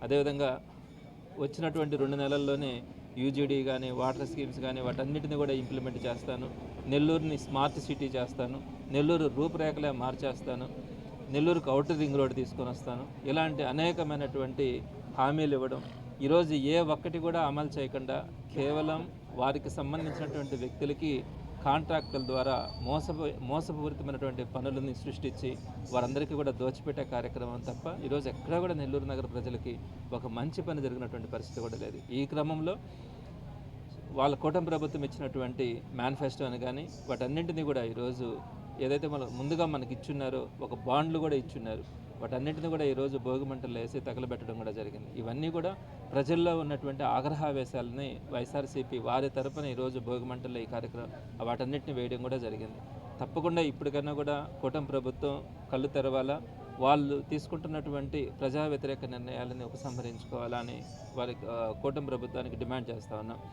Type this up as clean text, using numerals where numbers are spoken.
అదేవిధంగా వచ్చినటువంటి 2 నెలల్లోనే యూజీడీ గానీ, వాటర్ స్కీమ్స్ గానీ వాటన్నిటిని కూడా ఇంప్లిమెంట్ చేస్తాను. నెల్లూరుని స్మార్ట్ సిటీ చేస్తాను. నెల్లూరు రూపురేఖలే మార్చేస్తాను. నెల్లూరుకు ఔటర్ రింగ్ రోడ్ తీసుకొనొస్తాను. ఇలాంటి అనేకమైనటువంటి హామీలు ఇవ్వడం, ఈరోజు ఏ ఒక్కటి కూడా అమలు చేయకుండా కేవలం వారికి సంబంధించినటువంటి వ్యక్తులకి కాంట్రాక్టుల ద్వారా మోసపూరితమైనటువంటి పనులని సృష్టించి వారందరికీ కూడా దోచిపెట్టే కార్యక్రమం తప్ప ఈరోజు ఎక్కడా కూడా నెల్లూరు నగర ప్రజలకి ఒక మంచి పని జరిగినటువంటి పరిస్థితి కూడా లేదు. ఈ క్రమంలో వాళ్ళ కూటమి ప్రభుత్వం ఇచ్చినటువంటి మేనిఫెస్టోని కానీ వాటన్నింటినీ కూడా ఈరోజు ఏదైతే ముందుగా మనకి ఇచ్చున్నారో ఒక బాండ్లు కూడా ఇచ్చున్నారు, వాటన్నింటినీ కూడా ఈరోజు భోగిమంటలు వేసి తగలబెట్టడం కూడా జరిగింది. ఇవన్నీ కూడా ప్రజల్లో ఉన్నటువంటి ఆగ్రహావేశాలని వైఎస్ఆర్సీపీ వారి తరపున ఈరోజు భోగిమంటల్లో ఈ కార్యక్రమం వాటన్నిటిని వేయడం కూడా జరిగింది. తప్పకుండా ఇప్పటికైనా కూడా కూటమి ప్రభుత్వం కళ్ళు తెరవాలా, వాళ్ళు తీసుకుంటున్నటువంటి ప్రజా వ్యతిరేక నిర్ణయాలని ఉపసంహరించుకోవాలని వారి కూటమి ప్రభుత్వానికి డిమాండ్ చేస్తా ఉన్నాం.